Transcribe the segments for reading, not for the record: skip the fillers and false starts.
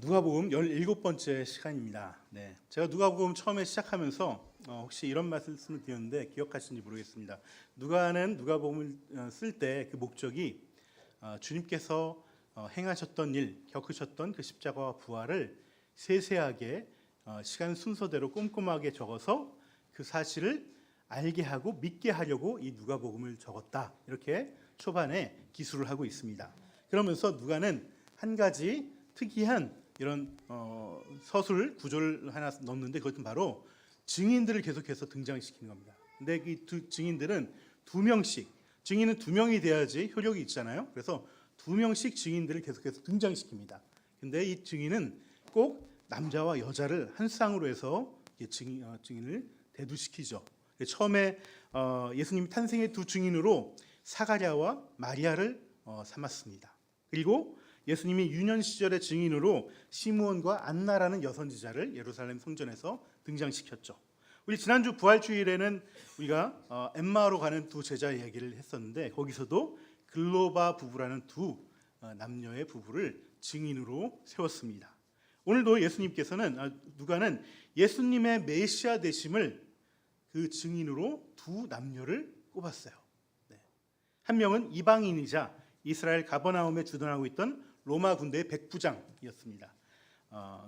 누가복음 17번째 시간입니다. 네, 제가 누가복음 처음에 시작하면서 혹시 이런 말씀을 드렸는데 기억하시는지 모르겠습니다. 누가는 누가복음을 쓸 때 그 목적이 주님께서 행하셨던 일, 겪으셨던 그 십자가와 부활을 세세하게 시간 순서대로 꼼꼼하게 적어서 그 사실을 알게 하고 믿게 하려고 이 누가복음을 적었다. 이렇게 초반에 기술을 하고 있습니다. 그러면서 누가는 한 가지 특이한 이런 서술 구조를 하나 넣는데 그것은 바로 증인들을 계속해서 등장시키는 겁니다. 근데 이 두 증인들은 두 명씩, 증인은 두 명이 돼야지 효력이 있잖아요. 그래서 두 명씩 증인들을 계속해서 등장시킵니다. 근데 이 증인은 꼭 남자와 여자를 한 쌍으로 해서 증인을 대두시키죠. 처음에 예수님 탄생의 두 증인으로 사가랴와 마리아를 삼았습니다. 그리고 예수님이 유년 시절의 증인으로 시므온과 안나라는 여선지자를 예루살렘 성전에서 등장시켰죠. 우리 지난주 부활주일에는 우리가 엠마오로 가는 두 제자 이야기를 했었는데 거기서도 글로바 부부라는 두 남녀의 부부를 증인으로 세웠습니다. 오늘도 누가는 예수님의 메시아 되심을 그 증인으로 두 남녀를 꼽았어요. 한 명은 이방인이자 이스라엘 가버나움에 주둔하고 있던 로마 군대의 백부장이었습니다.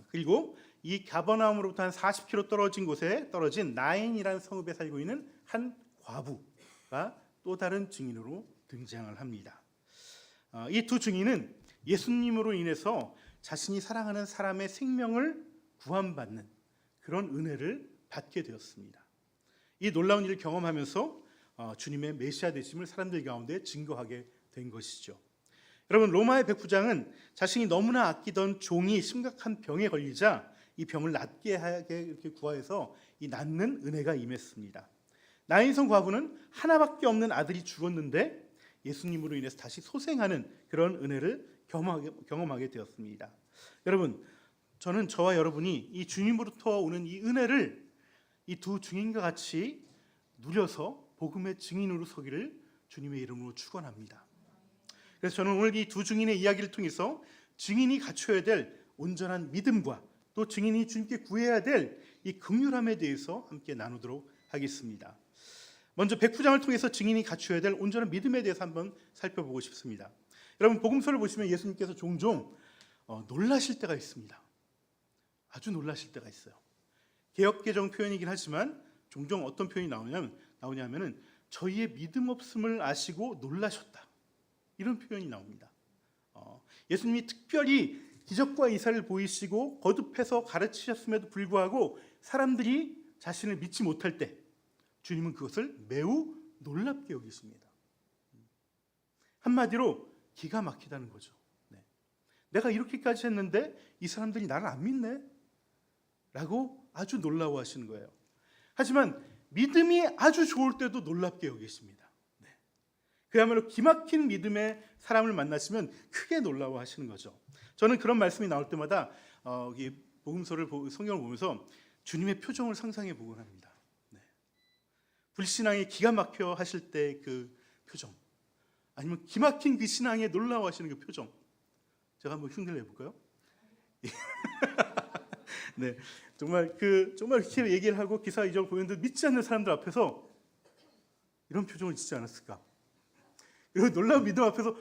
그리고 이 가버나움으로부터 한 40km 떨어진 곳에 떨어진 나인이라는 성읍에 살고 있는 한 과부가 또 다른 증인으로 등장을 합니다. 이 두 증인은 예수님으로 인해서 자신이 사랑하는 사람의 생명을 구원받는 그런 은혜를 받게 되었습니다. 이 놀라운 일을 경험하면서 주님의 메시아 되심을 사람들 가운데 증거하게 된 것이죠. 여러분, 로마의 백부장은 자신이 너무나 아끼던 종이 심각한 병에 걸리자 이 병을 낫게 하게 이렇게 구하여서 이 낫는 은혜가 임했습니다. 나인성 과부는 하나밖에 없는 아들이 죽었는데 예수님으로 인해서 다시 소생하는 그런 은혜를 경험하게 되었습니다. 여러분, 저는 저와 여러분이 이 주님으로부터 오는 이 은혜를 이 두 증인과 같이 누려서 복음의 증인으로 서기를 주님의 이름으로 축원합니다. 그래서 저는 오늘 이 두 증인의 이야기를 통해서 증인이 갖춰야 될 온전한 믿음과 또 증인이 주님께 구해야 될 이 긍휼함에 대해서 함께 나누도록 하겠습니다. 먼저 백부장을 통해서 증인이 갖춰야 될 온전한 믿음에 대해서 한번 살펴보고 싶습니다. 여러분, 복음서를 보시면 예수님께서 종종 놀라실 때가 있습니다. 아주 놀라실 때가 있어요. 개역개정 표현이긴 하지만 종종 어떤 표현이 나오냐면은 저희의 믿음 없음을 아시고 놀라셨다. 이런 표현이 나옵니다. 예수님이 특별히 기적과 이사를 보이시고 거듭해서 가르치셨음에도 불구하고 사람들이 자신을 믿지 못할 때 주님은 그것을 매우 놀랍게 여기십니다. 한마디로 기가 막히다는 거죠. 내가 이렇게까지 했는데 이 사람들이 나를 안 믿네? 라고 아주 놀라워하시는 거예요. 하지만 믿음이 아주 좋을 때도 놀랍게 여기십니다. 그야말로 기막힌 믿음의 사람을 만나시면 크게 놀라워하시는 거죠. 저는 그런 말씀이 나올 때마다 이 복음서를 성경을 보면서 주님의 표정을 상상해 보곤 합니다. 불신앙이 기가 막혀 하실 때 그 표정, 아니면 기막힌 그 신앙에 놀라워하시는 그 표정, 제가 한번 흉내를 내볼까요? 네, 정말 이렇게 얘기를 하고 기사 이적을 보였는데 믿지 않는 사람들 앞에서 이런 표정을 짓지 않았을까? 그리고 놀라운 믿음 앞에서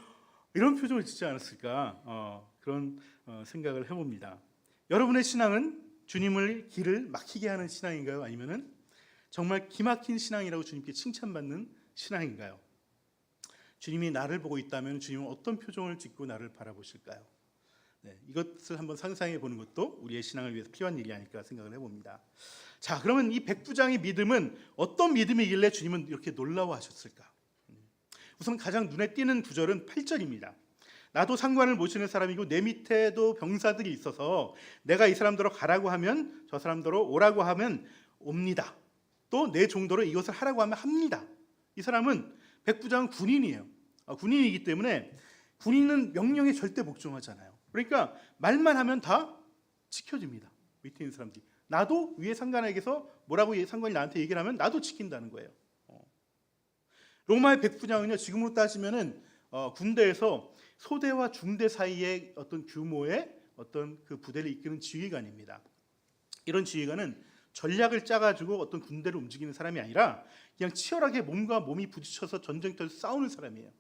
이런 표정을 짓지 않았을까? 그런 생각을 해봅니다. 여러분의 신앙은 주님을 길을 막히게 하는 신앙인가요? 아니면은 정말 기막힌 신앙이라고 주님께 칭찬받는 신앙인가요? 주님이 나를 보고 있다면 주님은 어떤 표정을 짓고 나를 바라보실까요? 이것을 한번 상상해 보는 것도 우리의 신앙을 위해서 필요한 일이 아닐까 생각을 해봅니다. 자, 그러면 이 백부장의 믿음은 어떤 믿음이길래 주님은 이렇게 놀라워하셨을까? 우선 가장 눈에 띄는 구절은 8절입니다. 나도 상관을 모시는 사람이고 내 밑에도 병사들이 있어서 내가 이 사람들로 가라고 하면 저 사람들로 오라고 하면 옵니다. 또 내 종도로 이것을 하라고 하면 합니다. 이 사람은 백부장은 군인이에요. 군인이기 때문에 군인은 명령에 절대 복종하잖아요. 그러니까 말만 하면 다 지켜집니다. 밑에 있는 사람들이. 나도 위에 상관에게서 뭐라고 상관이 나한테 얘기를 하면 나도 지킨다는 거예요. 로마의 백부장은요, 지금으로 따지면은 군대에서 소대와 중대 사이의 어떤 규모의 어떤 그 부대를 이끄는 지휘관입니다. 이런 지휘관은 전략을 짜가지고 어떤 군대를 움직이는 사람이 아니라 그냥 치열하게 몸과 몸이 부딪혀서 전쟁터에서 싸우는 사람이에요.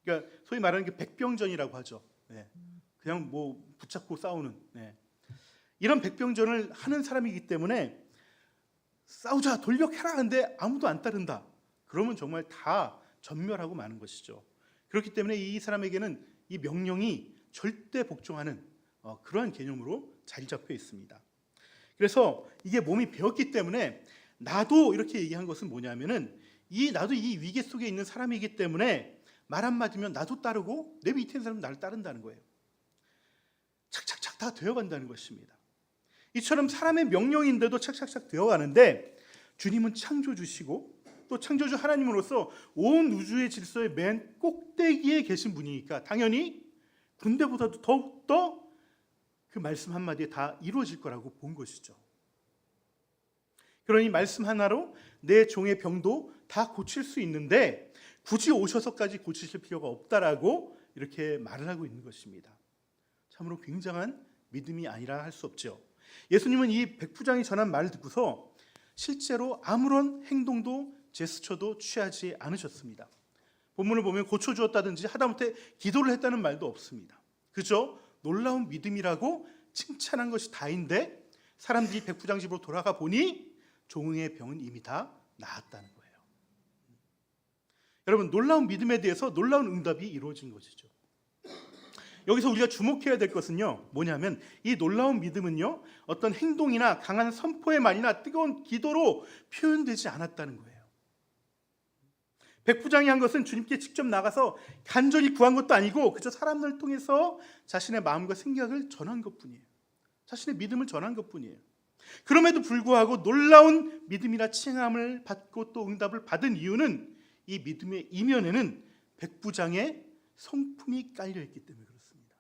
그러니까 소위 말하는 게 백병전이라고 하죠. 네. 그냥 뭐 붙잡고 싸우는. 네. 이런 백병전을 하는 사람이기 때문에 싸우자, 돌격해라 하는데 아무도 안 따른다. 그러면 정말 다 전멸하고 마는 것이죠. 그렇기 때문에 이 사람에게는 이 명령이 절대 복종하는 그러한 개념으로 자리 잡혀 있습니다. 그래서 이게 몸이 배웠기 때문에 나도 이렇게 얘기한 것은 뭐냐면은 나도 이 위기 속에 있는 사람이기 때문에 말 한마디면 나도 따르고 내 밑에 있는 사람은 나를 따른다는 거예요. 착착착 다 되어간다는 것입니다. 이처럼 사람의 명령인데도 착착착 되어가는데 주님은 창조주시고 또 창조주 하나님으로서 온 우주의 질서의 맨 꼭대기에 계신 분이니까 당연히 군대보다도 더욱더 그 말씀 한마디에 다 이루어질 거라고 본 것이죠. 그러니 말씀 하나로 내 종의 병도 다 고칠 수 있는데 굳이 오셔서까지 고치실 필요가 없다라고 이렇게 말을 하고 있는 것입니다. 참으로 굉장한 믿음이 아니라 할 수 없죠. 예수님은 이 백부장이 전한 말을 듣고서 실제로 아무런 행동도 제스처도 취하지 않으셨습니다. 본문을 보면 고쳐주었다든지 하다못해 기도를 했다는 말도 없습니다. 그저 놀라운 믿음이라고 칭찬한 것이 다인데 사람들이 백부장 집으로 돌아가 보니 종의 병은 이미 다 나았다는 거예요. 여러분, 놀라운 믿음에 대해서 놀라운 응답이 이루어진 것이죠. 여기서 우리가 주목해야 될 것은요, 뭐냐면 이 놀라운 믿음은요, 어떤 행동이나 강한 선포의 말이나 뜨거운 기도로 표현되지 않았다는 거예요. 백부장이 한 것은 주님께 직접 나가서 간절히 구한 것도 아니고 그저 사람을 통해서 자신의 마음과 생각을 전한 것뿐이에요. 자신의 믿음을 전한 것뿐이에요. 그럼에도 불구하고 놀라운 믿음이나 칭함을 받고 또 응답을 받은 이유는 이 믿음의 이면에는 백부장의 성품이 깔려있기 때문에 그렇습니다.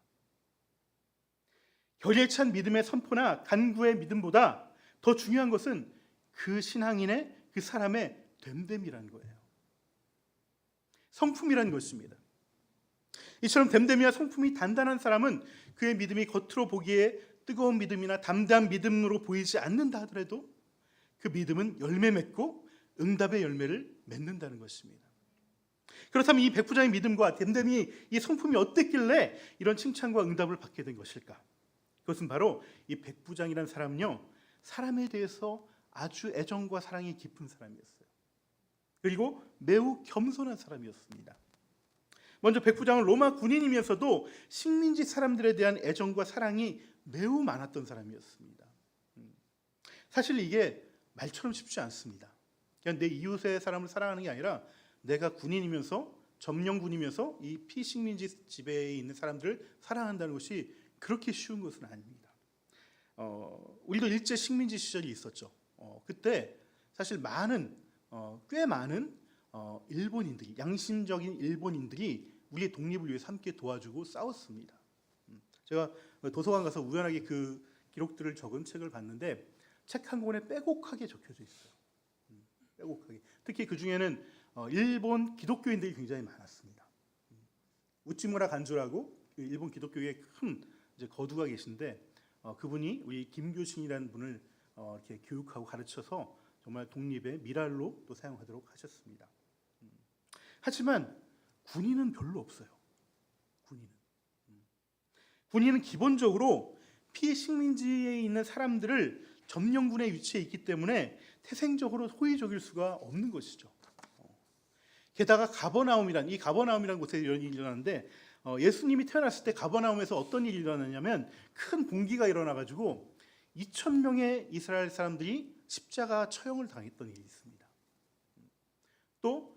결의에 찬 믿음의 선포나 간구의 믿음보다 더 중요한 것은 그 신앙인의 그 사람의 됨됨이라는 거예요. 성품이라는 것입니다. 이처럼 됨됨이와 성품이 단단한 사람은 그의 믿음이 겉으로 보기에 뜨거운 믿음이나 담대한 믿음으로 보이지 않는다 하더라도 그 믿음은 열매 맺고 응답의 열매를 맺는다는 것입니다. 그렇다면 이 백부장의 믿음과 됨됨이 이 성품이 어땠길래 이런 칭찬과 응답을 받게 된 것일까? 그것은 바로 이 백부장이라는 사람은요, 사람에 대해서 아주 애정과 사랑이 깊은 사람이었어요. 그리고 매우 겸손한 사람이었습니다. 먼저 백부장은 로마 군인이면서도 식민지 사람들에 대한 애정과 사랑이 매우 많았던 사람이었습니다. 사실 이게 말처럼 쉽지 않습니다. 그냥 내 이웃의 사람을 사랑하는 게 아니라 내가 군인이면서 점령군이면서 이 피식민지 지배에 있는 사람들을 사랑한다는 것이 그렇게 쉬운 것은 아닙니다. 우리도 일제 식민지 시절이 있었죠. 그때 사실 꽤 많은 일본인들이, 양심적인 일본인들이 우리의 독립을 위해서 함께 도와주고 싸웠습니다. 제가 도서관 가서 우연하게 그 기록들을 적은 책을 봤는데 책 한 권에 빼곡하게 적혀져 있어요. 빼곡하게. 특히 그 중에는 일본 기독교인들이 굉장히 많았습니다. 우찌무라 간조라고 일본 기독교의 큰 이제 거두가 계신데 그분이 우리 김교신이라는 분을 이렇게 교육하고 가르쳐서 정말 독립의 미랄로 또 사용하도록 하셨습니다. 하지만 군인은 별로 없어요. 군인은 기본적으로 피식민지에 있는 사람들을 점령군의 위치에 있기 때문에 태생적으로 호의적일 수가 없는 것이죠. 게다가 가버나움이라는 곳에 이런 일이 일어나는데 예수님이 태어났을 때 가버나움에서 어떤 일이 일어나냐면 큰 봉기가 일어나가지고 2,000명의 이스라엘 사람들이 십자가 처형을 당했던 일이 있습니다. 또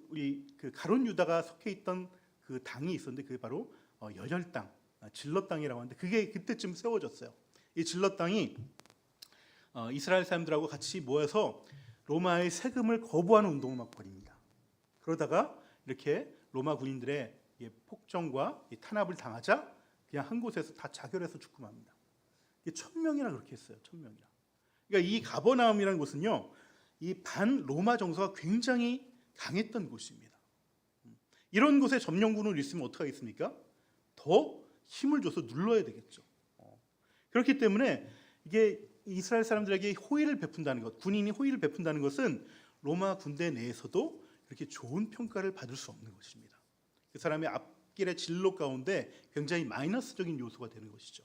우리 가룟 유다가 속해 있던 그 당이 있었는데 그게 바로 여혈당, 질럿당이라고 하는데 그게 그때쯤 세워졌어요. 이 질럿당이 이스라엘 사람들하고 같이 모여서 로마의 세금을 거부하는 운동을 막 벌입니다. 그러다가 이렇게 로마 군인들의 폭정과 탄압을 당하자 그냥 한 곳에서 다 자결해서 죽고 맙니다. 1,000명이나 그렇게 했어요. 1,000명이나. 그러니까 이 가버나움이라는 곳은요, 이 반 로마 정서가 굉장히 강했던 곳입니다. 이런 곳에 점령군을 있으면 어떻게 하겠습니까? 더 힘을 줘서 눌러야 되겠죠. 그렇기 때문에 이게 이스라엘 사람들에게 호의를 베푼다는 것, 군인이 호의를 베푼다는 것은 로마 군대 내에서도 그렇게 좋은 평가를 받을 수 없는 것입니다. 그 사람의 앞길의 진로 가운데 굉장히 마이너스적인 요소가 되는 것이죠.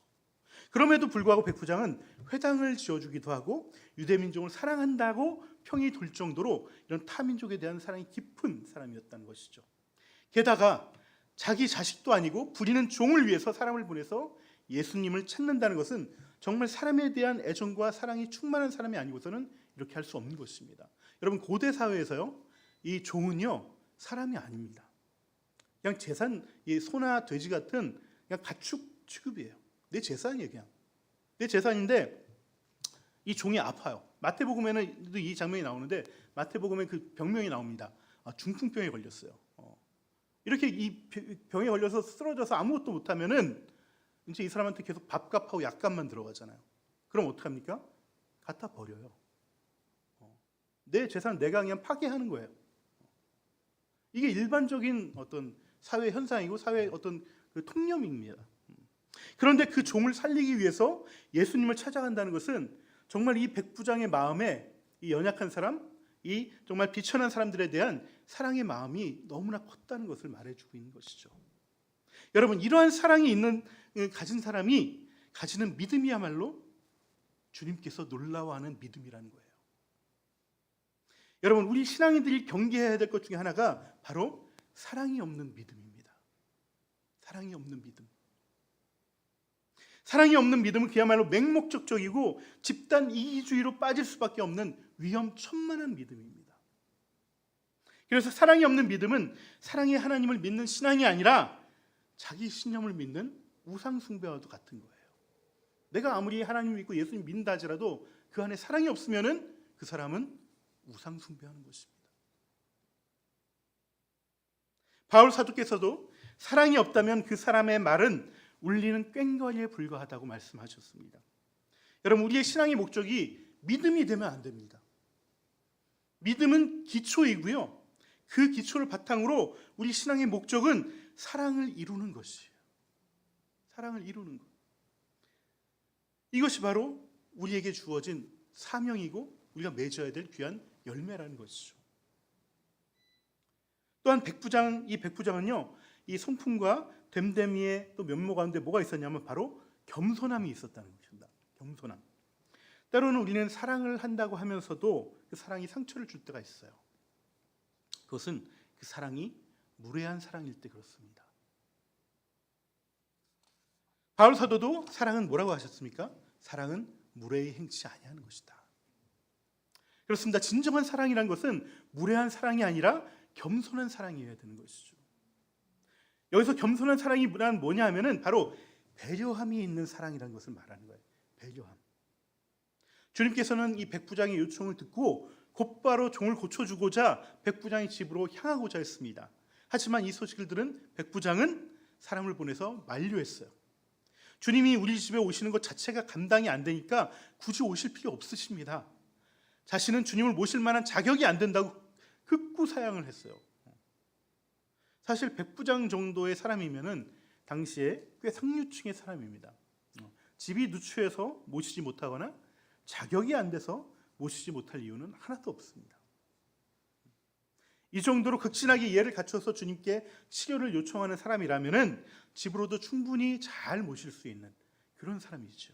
그럼에도 불구하고 백부장은 회당을 지어주기도 하고 유대 민족을 사랑한다고 평이 돌 정도로 이런 타민족에 대한 사랑이 깊은 사람이었다는 것이죠. 게다가 자기 자식도 아니고 부리는 종을 위해서 사람을 보내서 예수님을 찾는다는 것은 정말 사람에 대한 애정과 사랑이 충만한 사람이 아니고서는 이렇게 할 수 없는 것입니다. 여러분, 고대 사회에서요, 이 종은요 사람이 아닙니다. 그냥 재산, 소나 돼지 같은 그냥 가축 취급이에요. 내 재산이에요. 그냥 내 재산인데 이 종이 아파요. 마태복음에는 이 장면이 나오는데 마태복음에 그 병명이 나옵니다. 중풍병에 걸렸어요. 이렇게 이 병에 걸려서 쓰러져서 아무것도 못하면은 이제 이 사람한테 계속 밥값하고 약값만 들어가잖아요. 그럼 어떡합니까? 갖다 버려요. 내 재산을 내가 그냥 파괴하는 거예요. 이게 일반적인 어떤 사회 현상이고 사회의 어떤 그 통념입니다. 그런데 그 종을 살리기 위해서 예수님을 찾아간다는 것은 정말 이 백부장의 마음에 이 연약한 사람, 이 정말 비천한 사람들에 대한 사랑의 마음이 너무나 컸다는 것을 말해주고 있는 것이죠. 여러분, 이러한 사랑이 가진 사람이 가지는 믿음이야말로 주님께서 놀라워하는 믿음이라는 거예요. 여러분, 우리 신앙인들이 경계해야 될 것 중에 하나가 바로 사랑이 없는 믿음입니다. 사랑이 없는 믿음. 사랑이 없는 믿음은 그야말로 맹목적적이고 집단 이기주의로 빠질 수밖에 없는 위험천만한 믿음입니다. 그래서 사랑이 없는 믿음은 사랑의 하나님을 믿는 신앙이 아니라 자기 신념을 믿는 우상 숭배와도 같은 거예요. 내가 아무리 하나님 믿고 예수님 믿는다 하더라도 그 안에 사랑이 없으면은 그 사람은 우상 숭배하는 것입니다. 바울 사도께서도 사랑이 없다면 그 사람의 말은 울리는 꽹과리에 불과하다고 말씀하셨습니다. 여러분, 우리의 신앙의 목적이 믿음이 되면 안 됩니다. 믿음은 기초이고요. 그 기초를 바탕으로 우리 신앙의 목적은 사랑을 이루는 것이에요. 사랑을 이루는 것. 이것이 바로 우리에게 주어진 사명이고 우리가 맺어야 될 귀한 열매라는 것이죠. 또한 이 백부장은요, 이 성품과 됨됨이의 또 면모 가운데 뭐가 있었냐면 바로 겸손함이 있었다는 것입니다. 겸손함. 때로는 우리는 사랑을 한다고 하면서도 그 사랑이 상처를 줄 때가 있어요. 그것은 그 사랑이 무례한 사랑일 때 그렇습니다. 바울 사도도 사랑은 뭐라고 하셨습니까? 사랑은 무례히 행치 아니하는 것이다. 그렇습니다. 진정한 사랑이란 것은 무례한 사랑이 아니라 겸손한 사랑이어야 되는 것이죠. 여기서 겸손한 사랑이 뭐냐 하면은 바로 배려함이 있는 사랑이라는 것을 말하는 거예요. 배려함. 주님께서는 이 백부장의 요청을 듣고 곧바로 종을 고쳐주고자 백부장의 집으로 향하고자 했습니다. 하지만 이 소식을 들은 백부장은 사람을 보내서 만류했어요. 주님이 우리 집에 오시는 것 자체가 감당이 안 되니까 굳이 오실 필요 없으십니다. 자신은 주님을 모실 만한 자격이 안 된다고 극구 사양을 했어요. 사실 백부장 정도의 사람이면은 당시에 꽤 상류층의 사람입니다. 집이 누추해서 모시지 못하거나 자격이 안 돼서 모시지 못할 이유는 하나도 없습니다. 이 정도로 극진하게 예를 갖춰서 주님께 치료를 요청하는 사람이라면은 집으로도 충분히 잘 모실 수 있는 그런 사람이죠.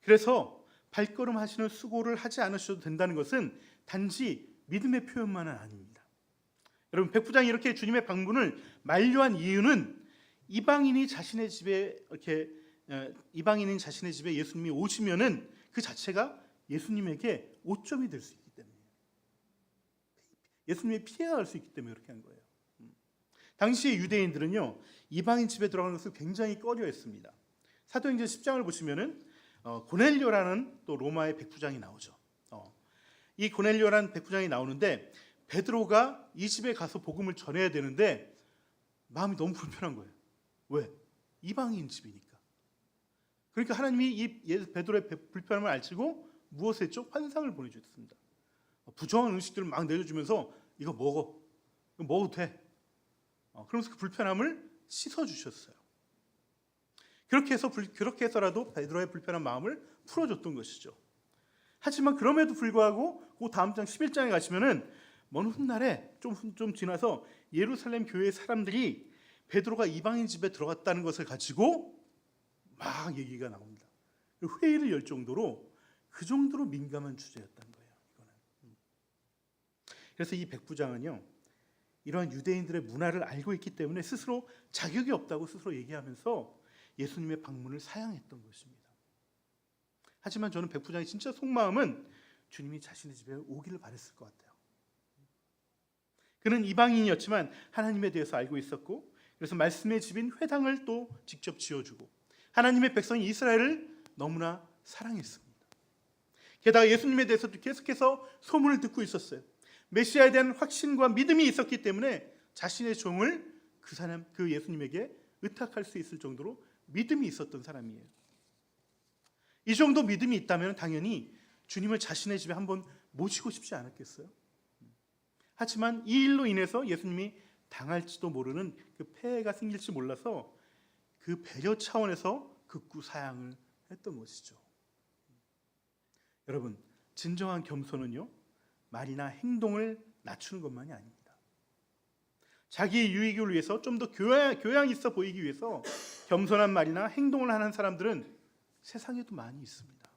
그래서 발걸음 하시는 수고를 하지 않으셔도 된다는 것은 단지 믿음의 표현만은 아닙니다. 여러분, 백부장이 이렇게 주님의 방문을 만류한 이유는 이방인인 자신의 집에 예수님이 오시면은 그 자체가 예수님에게 오점이 될 수 있기 때문이에요. 예수님이 피해갈 수 있기 때문에 그렇게 한 거예요. 당시의 유대인들은요, 이방인 집에 들어가는 것을 굉장히 꺼려했습니다. 사도행전 10장을 보시면은 고넬료라는 또 로마의 백부장이 나오죠. 이 고넬료라는 백부장이 나오는데 베드로가 이 집에 가서 복음을 전해야 되는데 마음이 너무 불편한 거예요. 왜? 이방인 집이니까. 그러니까 하나님이 이 베드로의 불편함을 알시고 무엇을 했죠? 환상을 보내주셨습니다. 부정한 음식들을 막 내려주면서 이거 먹어도 돼. 그러면서 그 불편함을 씻어주셨어요. 그렇게 해서라도 베드로의 불편한 마음을 풀어줬던 것이죠. 하지만 그럼에도 불구하고 그 다음 장 11장에 가시면은 먼 훗날에 좀 지나서 예루살렘 교회 사람들이 베드로가 이방인 집에 들어갔다는 것을 가지고 막 얘기가 나옵니다. 회의를 열 정도로 그 정도로 민감한 주제였던 거예요. 이거는. 그래서 이 백부장은요, 이러한 유대인들의 문화를 알고 있기 때문에 스스로 자격이 없다고 스스로 얘기하면서 예수님의 방문을 사양했던 것입니다. 하지만 저는 백부장의 진짜 속마음은 주님이 자신의 집에 오기를 바랬을 것 같아요. 그는 이방인이었지만 하나님에 대해서 알고 있었고, 그래서 말씀의 집인 회당을 또 직접 지어주고 하나님의 백성인 이스라엘을 너무나 사랑했습니다. 게다가 예수님에 대해서도 계속해서 소문을 듣고 있었어요. 메시아에 대한 확신과 믿음이 있었기 때문에 자신의 종을 그 예수님에게 의탁할 수 있을 정도로 믿음이 있었던 사람이에요. 이 정도 믿음이 있다면 당연히 주님을 자신의 집에 한번 모시고 싶지 않았겠어요? 하지만 이 일로 인해서 예수님이 당할지도 모르는 그 폐해가 생길지 몰라서 그 배려 차원에서 극구 사양을 했던 것이죠. 여러분, 진정한 겸손은요, 말이나 행동을 낮추는 것만이 아닙니다. 자기의 유익을 위해서 좀 더 교양 있어 보이기 위해서 겸손한 말이나 행동을 하는 사람들은 세상에도 많이 있습니다.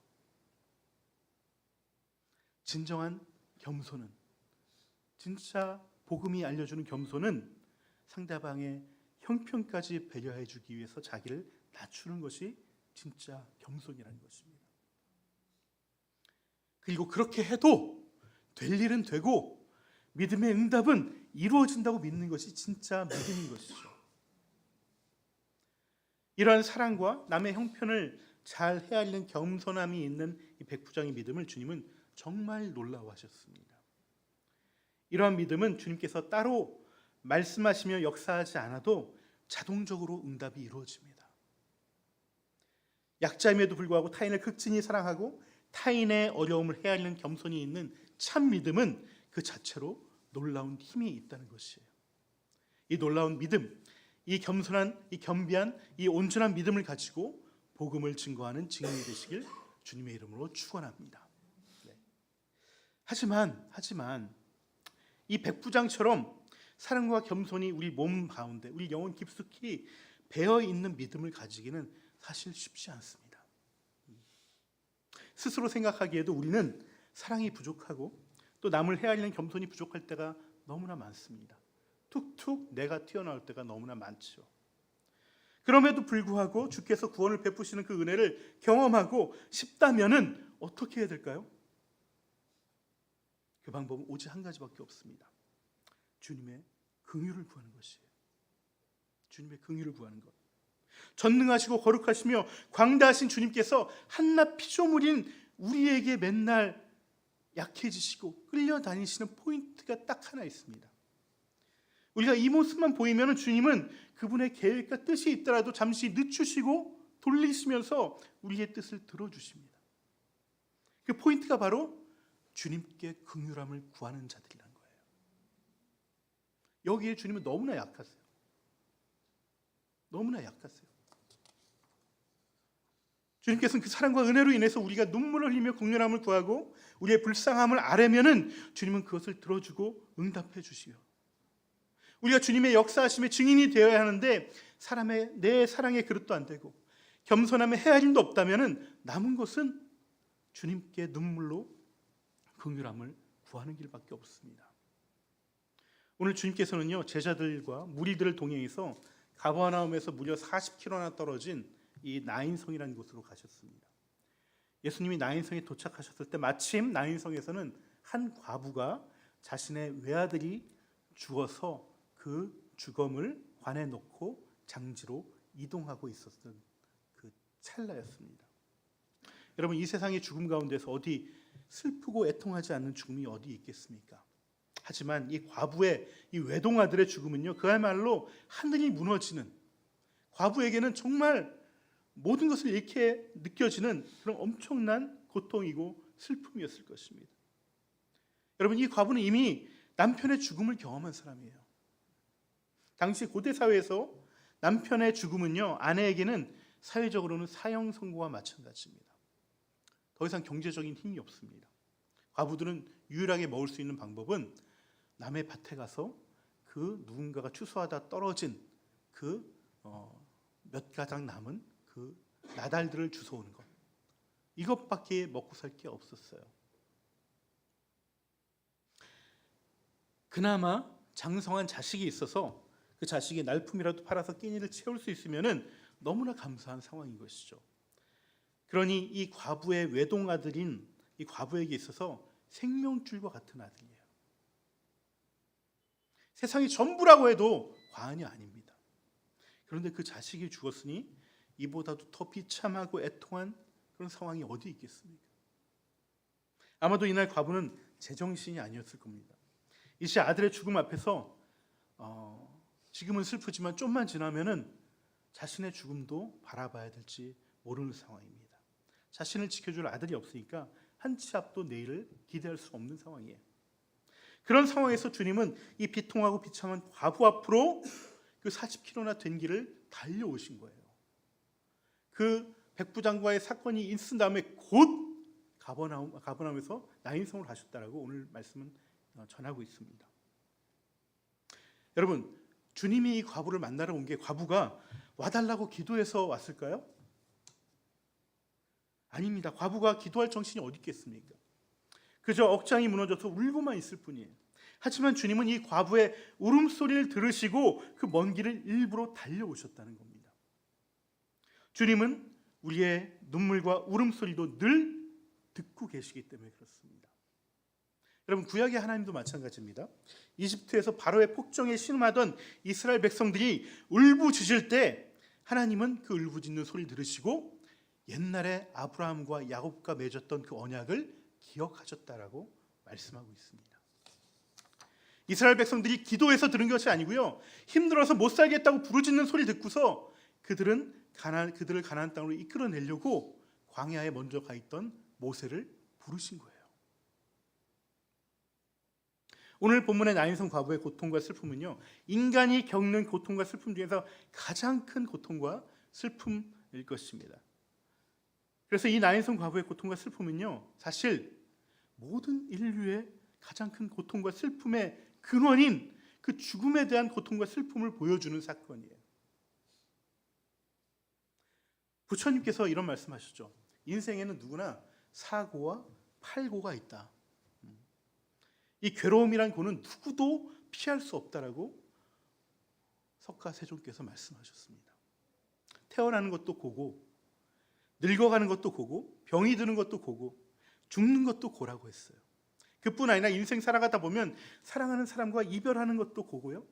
진정한 겸손은, 진짜 복음이 알려주는 겸손은 상대방의 형편까지 배려해 주기 위해서 자기를 낮추는 것이 진짜 겸손이라는 것입니다. 그리고 그렇게 해도 될 일은 되고 믿음의 응답은 이루어진다고 믿는 것이 진짜 믿음인 것이죠. 이러한 사랑과 남의 형편을 잘 헤아리는 겸손함이 있는 이 백부장의 믿음을 주님은 정말 놀라워하셨습니다. 이러한 믿음은 주님께서 따로 말씀하시며 역사하지 않아도 자동적으로 응답이 이루어집니다. 약자임에도 불구하고 타인을 극진히 사랑하고 타인의 어려움을 헤아리는 겸손이 있는 참 믿음은 그 자체로 놀라운 힘이 있다는 것이에요. 이 놀라운 믿음, 이 겸손한, 이 겸비한, 이 온전한 믿음을 가지고 복음을 증거하는 증인이 되시길 주님의 이름으로 축원합니다. 네. 하지만 이 백부장처럼 사랑과 겸손이 우리 몸 가운데, 우리 영혼 깊숙이 배어 있는 믿음을 가지기는 사실 쉽지 않습니다. 스스로 생각하기에도 우리는 사랑이 부족하고 또 남을 헤아리는 겸손이 부족할 때가 너무나 많습니다. 툭툭 내가 튀어나올 때가 너무나 많죠. 그럼에도 불구하고 주께서 구원을 베푸시는 그 은혜를 경험하고 싶다면은 어떻게 해야 될까요? 그 방법은 오직 한 가지밖에 없습니다. 주님의 긍휼을 구하는 것이에요. 주님의 긍휼을 구하는 것. 전능하시고 거룩하시며 광대하신 주님께서 한낱 피조물인 우리에게 맨날 약해지시고 끌려다니시는 포인트가 딱 하나 있습니다. 우리가 이 모습만 보이면 주님은 그분의 계획과 뜻이 있더라도 잠시 늦추시고 돌리시면서 우리의 뜻을 들어주십니다. 그 포인트가 바로 주님께 긍휼함을 구하는 자들이라는 거예요. 여기에 주님은 너무나 약하세요. 너무나 약하세요. 주님께서는 그 사랑과 은혜로 인해서 우리가 눈물을 흘리며 긍휼함을 구하고 우리의 불쌍함을 아뢰면은 주님은 그것을 들어주고 응답해 주시요. 우리가 주님의 역사하심의 증인이 되어야 하는데 내 사랑의 그릇도 안 되고 겸손함의 헤아림도 없다면은 남은 것은 주님께 눈물로 긍휼함을 구하는 길밖에 없습니다. 오늘 주님께서는요, 제자들과 무리들을 동행해서 가버나움에서 무려 40km나 떨어진 이 나인성이라는 곳으로 가셨습니다. 예수님이 나인성에 도착하셨을 때 마침 나인성에서는 한 과부가 자신의 외아들이 죽어서 그 주검을 관에 넣고 장지로 이동하고 있었던 그 찰나였습니다. 여러분, 이 세상의 죽음 가운데서 어디 슬프고 애통하지 않는 죽음이 어디 있겠습니까? 하지만 이 과부의 이 외동아들의 죽음은요, 그야말로 하늘이 무너지는, 과부에게는 정말 모든 것을 잃게 느껴지는 그런 엄청난 고통이고 슬픔이었을 것입니다. 여러분, 이 과부는 이미 남편의 죽음을 경험한 사람이에요. 당시 고대 사회에서 남편의 죽음은요, 아내에게는 사회적으로는 사형 선고와 마찬가지입니다. 더 이상 경제적인 힘이 없습니다. 과부들은 유일하게 먹을 수 있는 방법은 남의 밭에 가서 그 누군가가 추수하다 떨어진 그 몇 가닥 남은 그 나달들을 주워오는 것, 이것밖에 먹고 살 게 없었어요. 그나마 장성한 자식이 있어서 그 자식의 날품이라도 팔아서 끼니를 채울 수 있으면은 너무나 감사한 상황인 것이죠. 그러니 이 과부의 외동 아들인 이 과부에게 있어서 생명줄과 같은 아들이에요. 세상이 전부라고 해도 과언이 아닙니다. 그런데 그 자식이 죽었으니 이보다도 더 비참하고 애통한 그런 상황이 어디 있겠습니까? 아마도 이날 과부는 제정신이 아니었을 겁니다. 이제 아들의 죽음 앞에서 지금은 슬프지만 좀만 지나면은 자신의 죽음도 바라봐야 될지 모르는 상황입니다. 자신을 지켜줄 아들이 없으니까 한 치 앞도 내일을 기대할 수 없는 상황이에요. 그런 상황에서 주님은 이 비통하고 비참한 과부 앞으로 그 40km나 된 길을 달려오신 거예요. 그 백부장과의 사건이 있은 다음에 곧 가버나움에서 나인성을 가셨다라고 오늘 말씀은 전하고 있습니다. 여러분, 주님이 이 과부를 만나러 온 게 과부가 와달라고 기도해서 왔을까요? 아닙니다. 과부가 기도할 정신이 어디 있겠습니까? 그저 억장이 무너져서 울고만 있을 뿐이에요. 하지만 주님은 이 과부의 울음소리를 들으시고 그 먼 길을 일부러 달려오셨다는 겁니다. 주님은 우리의 눈물과 울음소리도 늘 듣고 계시기 때문에 그렇습니다. 여러분, 구약의 하나님도 마찬가지입니다. 이집트에서 바로의 폭정에 신음하던 이스라엘 백성들이 울부짖을 때 하나님은 그 울부짖는 소리를 들으시고 옛날에 아브라함과 야곱과 맺었던 그 언약을 기억하셨다라고 말씀하고 있습니다. 이스라엘 백성들이 기도해서 들은 것이 아니고요, 힘들어서 못 살겠다고 부르짖는 소리 듣고서 그들을 가나안 땅으로 이끌어내려고 광야에 먼저 가 있던 모세를 부르신 거예요. 오늘 본문의 나인성 과부의 고통과 슬픔은요, 인간이 겪는 고통과 슬픔 중에서 가장 큰 고통과 슬픔일 것입니다. 그래서 이 나인성 과부의 고통과 슬픔은요, 사실 모든 인류의 가장 큰 고통과 슬픔의 근원인 그 죽음에 대한 고통과 슬픔을 보여주는 사건이에요. 부처님께서 이런 말씀하셨죠. 인생에는 누구나 사고와 팔고가 있다. 이 괴로움이란 고는 누구도 피할 수 없다라고 석가세존께서 말씀하셨습니다. 태어나는 것도 고고, 늙어가는 것도 고고, 병이 드는 것도 고고, 죽는 것도 고라고 했어요. 그뿐 아니라 인생 살아가다 보면 사랑하는 사람과 이별하는 것도 고고요,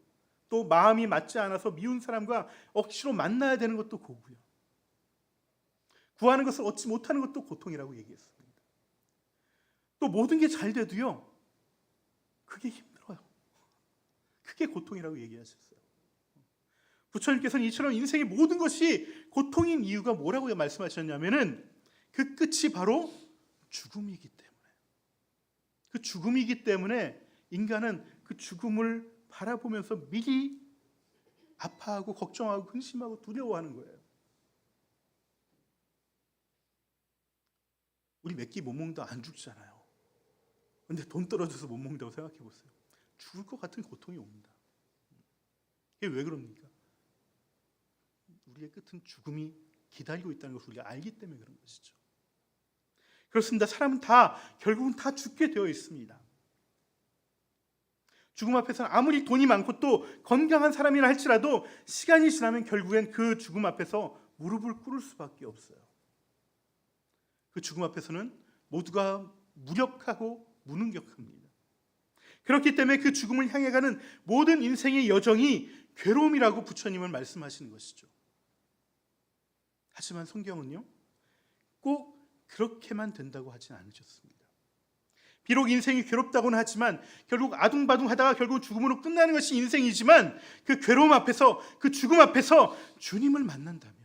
또 마음이 맞지 않아서 미운 사람과 억지로 만나야 되는 것도 고고요, 구하는 것을 얻지 못하는 것도 고통이라고 얘기했습니다. 또 모든 게 잘 돼도요, 그게 힘들어요. 그게 고통이라고 얘기하셨어요. 부처님께서는 이처럼 인생의 모든 것이 고통인 이유가 뭐라고 말씀하셨냐면은 그 끝이 바로 죽음이기 때문에, 그 죽음이기 때문에 인간은 그 죽음을 바라보면서 미리 아파하고 걱정하고 근심하고 두려워하는 거예요. 우리 몇 끼 못 먹는다 안 죽잖아요. 근데 돈 떨어져서 못 먹는다고 생각해 보세요. 죽을 것 같은 고통이 옵니다. 이게 왜 그럽니까? 우리의 끝은 죽음이 기다리고 있다는 것을 우리가 알기 때문에 그런 것이죠. 그렇습니다. 사람은 결국은 다 죽게 되어 있습니다. 죽음 앞에서는 아무리 돈이 많고 또 건강한 사람이라 할지라도 시간이 지나면 결국엔 그 죽음 앞에서 무릎을 꿇을 수밖에 없어요. 그 죽음 앞에서는 모두가 무력하고 무능력합니다. 그렇기 때문에 그 죽음을 향해 가는 모든 인생의 여정이 괴로움이라고 부처님은 말씀하시는 것이죠. 하지만 성경은요, 꼭 그렇게만 된다고 하진 않으셨습니다. 비록 인생이 괴롭다고는 하지만 결국 아둥바둥하다가 결국 죽음으로 끝나는 것이 인생이지만 그 괴로움 앞에서, 그 죽음 앞에서 주님을 만난다면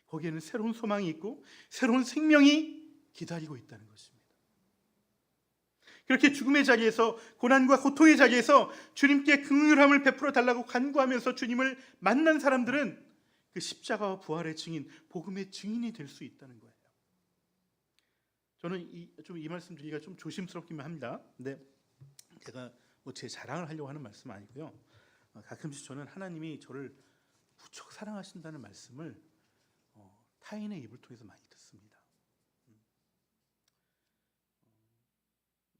거기에는 새로운 소망이 있고 새로운 생명이 기다리고 있다는 것입니다. 그렇게 죽음의 자리에서, 고난과 고통의 자리에서 주님께 긍휼함을 베풀어 달라고 간구하면서 주님을 만난 사람들은 그 십자가와 부활의 증인, 복음의 증인이 될 수 있다는 거예요. 저는 이 말씀 드리기가 좀 조심스럽기만 합니다. 근데 제가 뭐 제 자랑을 하려고 하는 말씀은 아니고요. 가끔씩 저는 하나님이 저를 무척 사랑하신다는 말씀을 타인의 입을 통해서 많이 듣습니다.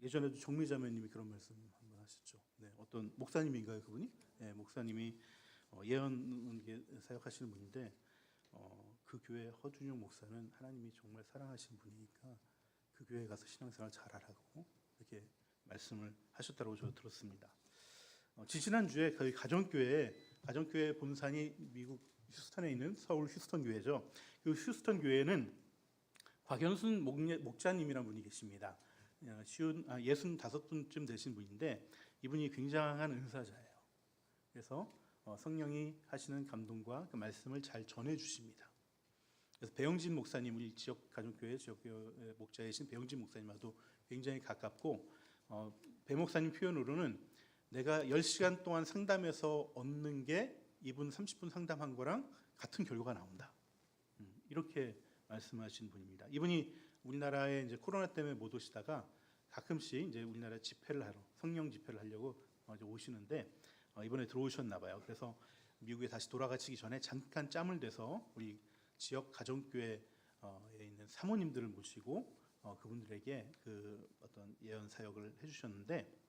예전에도 정미자매님이 그런 말씀 한번 하셨죠. 네, 어떤 목사님인가요, 그분이? 네, 목사님이 예언 사역하시는 분인데 그 교회 허준용 목사는 하나님이 정말 사랑하시는 분이니까 그 교회에 가서 신앙생활 잘하라고 이렇게 말씀을 하셨다고 저 들었습니다. 지지난 주에 저희 가정교회 본산이 미국 휴스턴에 있는 서울 휴스턴 교회죠. 그 휴스턴 교회는 곽연순 목자님이라는 분이 계십니다. 65분쯤 되신 분인데 이분이 굉장한 은사자예요. 그래서 성령이 하시는 감동과 그 말씀을 잘 전해 주십니다. 그래서 배영진 목사님, 우리 지역 가정교회 지역교회 목자이신 배영진 목사님과도 굉장히 가깝고 배 목사님 표현으로는 내가 10시간 동안 상담해서 얻는 게 이분 30분 상담한 거랑 같은 결과가 나온다. 이렇게 말씀하신 분입니다. 이분이 우리나라에 이제 코로나 때문에 못 오시다가 가끔씩 이제 우리나라 집회를 하러 성령 집회를 하려고 이제 오시는데 이번에 들어오셨나 봐요. 그래서 미국에 다시 돌아가시기 전에 잠깐 짬을 내서 우리 지역 가정교회에 있는 사모님들을 모시고 그분들에게 그 어떤 예언 사역을 해주셨는데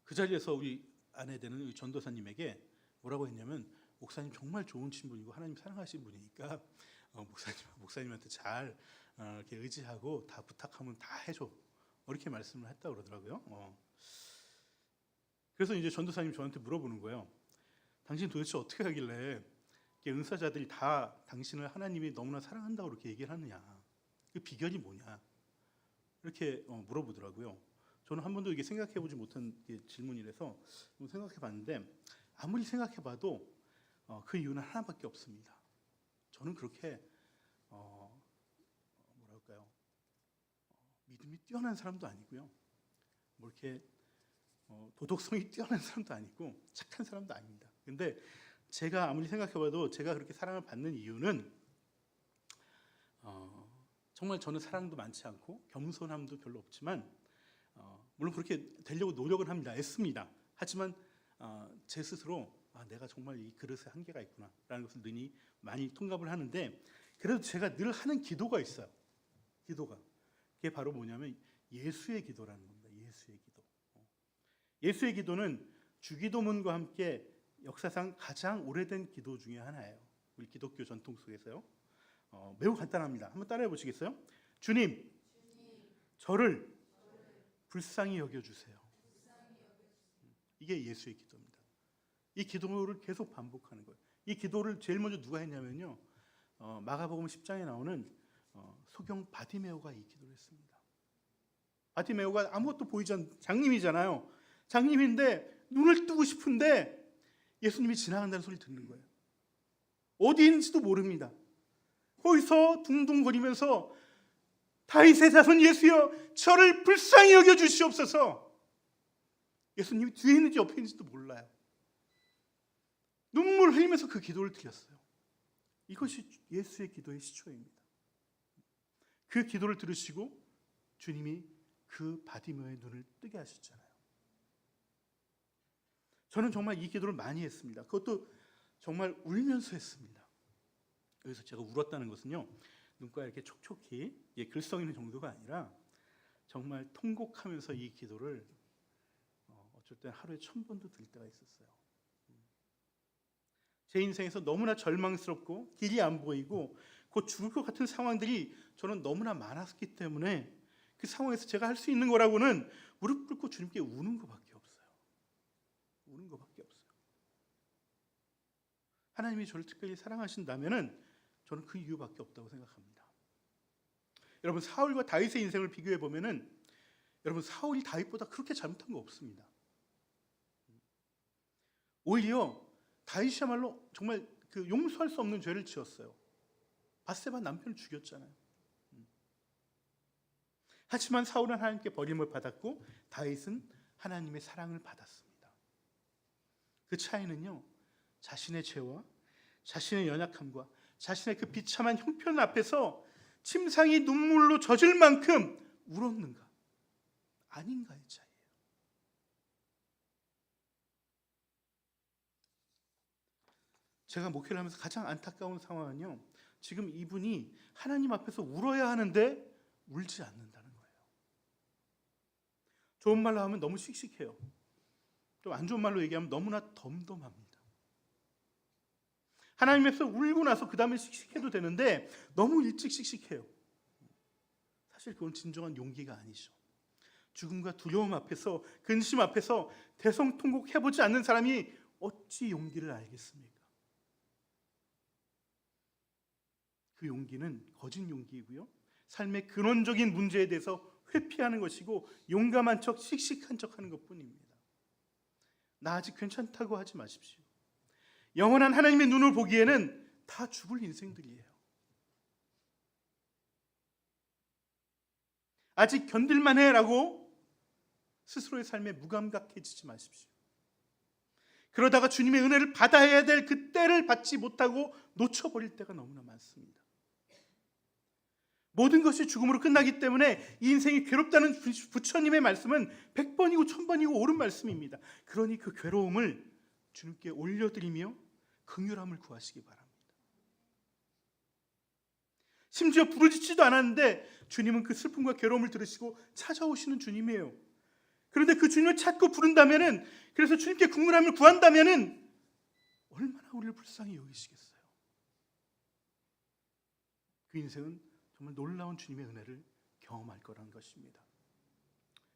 그 자리에서 우리 아내 되는 우리 전도사님에게 뭐라고 했냐면 목사님 정말 좋은 친분이고 하나님 사랑하시는 분이니까 목사님한테 잘 이렇게 의지하고 다 부탁하면 다 해줘 이렇게 말씀을 했다고 그러더라고요. 그래서 이제 전도사님 저한테 물어보는 거예요. 당신 도대체 어떻게 하길래 은사자들이 다 당신을 하나님이 너무나 사랑한다고 그렇게 얘기를 하느냐, 그 비결이 뭐냐 이렇게 물어보더라고요. 저는 한 번도 이게 생각해보지 못한 질문이라서 생각해봤는데 아무리 생각해봐도 그 이유는 하나밖에 없습니다. 저는 그렇게 뭐랄까요, 믿음이 뛰어난 사람도 아니고요, 뭐 이렇게 도덕성이 뛰어난 사람도 아니고 착한 사람도 아닙니다. 근데 제가 아무리 생각해봐도 제가 그렇게 사랑을 받는 이유는 정말 저는 사랑도 많지 않고 겸손함도 별로 없지만 물론 그렇게 되려고 노력은 합니다. 애씁니다. 하지만 제 스스로 내가 정말 이 그릇에 한계가 있구나라는 것을 능히 많이 통감을 하는데, 그래도 제가 늘 하는 기도가 있어요. 기도가 그게 바로 뭐냐면 예수의 기도라는 겁니다. 예수의 기도. 예수의 기도는 주기도문과 함께 역사상 가장 오래된 기도 중에 하나예요. 우리 기독교 전통 속에서요. 매우 간단합니다. 한번 따라해 보시겠어요? 주님, 저를 불쌍히 여겨주세요. 이게 예수의 기도입니다. 이 기도를 계속 반복하는 거예요. 이 기도를 제일 먼저 누가 했냐면요, 마가복음 10장에 나오는 소경 바디메오가 이 기도를 했습니다. 바디메오가 아무것도 보이지 않는 장님이잖아요. 장님인데 눈을 뜨고 싶은데 예수님이 지나간다는 소리를 듣는 거예요. 어디 있는지도 모릅니다. 거기서 둥둥거리면서 다윗의 자손 예수여, 저를 불쌍히 여겨주시옵소서. 예수님이 뒤에 있는지 옆에 있는지도 몰라요. 눈물을 흘리면서 그 기도를 드렸어요. 이것이 예수의 기도의 시초입니다. 그 기도를 들으시고 주님이 그 바디메오의 눈을 뜨게 하셨잖아요. 저는 정말 이 기도를 많이 했습니다. 그것도 정말 울면서 했습니다. 여기서 제가 울었다는 것은요, 눈가 이렇게 촉촉히 글썽 이는 정도가 아니라 정말 통곡하면서 이 기도를 어쩔 때 하루에 1000번도 들 때가 있었어요. 제 인생에서 너무나 절망스럽고 길이 안 보이고 곧 죽을 것 같은 상황들이 저는 너무나 많았기 때문에 그 상황에서 제가 할 수 있는 거라고는 무릎 꿇고 주님께 우는 것밖에 없어요. 우는 것밖에 없어요. 하나님이 저를 특별히 사랑하신다면은 저는 그 이유밖에 없다고 생각합니다. 여러분, 사울과 다윗의 인생을 비교해 보면은 여러분, 사울이 다윗보다 그렇게 잘못한 거 없습니다. 오히려 다윗이야말로 정말 그 용서할 수 없는 죄를 지었어요. 밧세바 남편을 죽였잖아요. 하지만 사울은 하나님께 버림을 받았고 다윗은 하나님의 사랑을 받았습니다. 그 차이는요, 자신의 죄와 자신의 연약함과 자신의 그 비참한 형편 앞에서 침상이 눈물로 젖을 만큼 울었는가? 아닌가의 차이예요. 제가 목회를 하면서 가장 안타까운 상황은요, 지금 이분이 하나님 앞에서 울어야 하는데 울지 않는다는 거예요. 좋은 말로 하면 너무 씩씩해요. 또 안 좋은 말로 얘기하면 너무나 덤덤합니다. 하나님 앞에서 울고 나서 그 다음에 씩씩해도 되는데 너무 일찍 씩씩해요. 사실 그건 진정한 용기가 아니죠. 죽음과 두려움 앞에서, 근심 앞에서 대성통곡해보지 않는 사람이 어찌 용기를 알겠습니까? 그 용기는 거짓 용기이고요, 삶의 근원적인 문제에 대해서 회피하는 것이고 용감한 척, 씩씩한 척하는 것뿐입니다. 나 아직 괜찮다고 하지 마십시오. 영원한 하나님의 눈을 보기에는 다 죽을 인생들이에요. 아직 견딜만해라고 스스로의 삶에 무감각해지지 마십시오. 그러다가 주님의 은혜를 받아야 될 그 때를 받지 못하고 놓쳐버릴 때가 너무나 많습니다. 모든 것이 죽음으로 끝나기 때문에 이 인생이 괴롭다는 부처님의 말씀은 100번이고 1000번이고 옳은 말씀입니다. 그러니 그 괴로움을 주님께 올려드리며 긍휼함을 구하시기 바랍니다. 심지어 부르짖지도 않았는데 주님은 그 슬픔과 괴로움을 들으시고 찾아오시는 주님이에요. 그런데 그 주님을 찾고 부른다면은, 그래서 주님께 긍휼함을 구한다면은 얼마나 우리를 불쌍히 여기시겠어요. 그 인생은 정말 놀라운 주님의 은혜를 경험할 거라는 것입니다.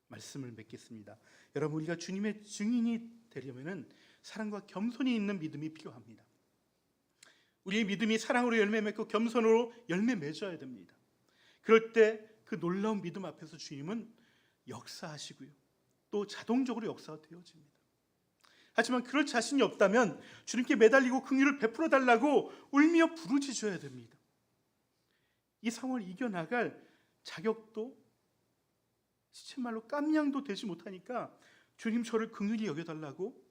말씀을 맺겠습니다. 여러분, 우리가 주님의 증인이 되려면은 사랑과 겸손이 있는 믿음이 필요합니다. 우리의 믿음이 사랑으로 열매 맺고 겸손으로 열매 맺어야 됩니다. 그럴 때 그 놀라운 믿음 앞에서 주님은 역사하시고요, 또 자동적으로 역사가 되어집니다. 하지만 그럴 자신이 없다면 주님께 매달리고 긍휼을 베풀어 달라고 울며 부르짖어야 됩니다. 이 상황을 이겨나갈 자격도, 시쳇말로 깜냥도 되지 못하니까 주님, 저를 긍휼히 여겨달라고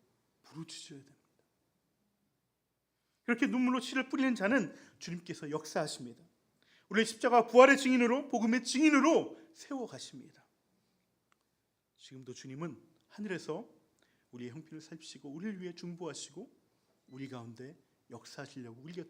부르짖어야 됩니다. 그렇게 눈물로 씨를 뿌리는 자는 주님께서 역사하십니다. 우리의 십자가 부활의 증인으로, 복음의 증인으로 세워가십니다. 지금도 주님은 하늘에서 우리의 형편을 살피시고 우리를 위해 중보하시고 우리 가운데 역사하시려고 우리 곁에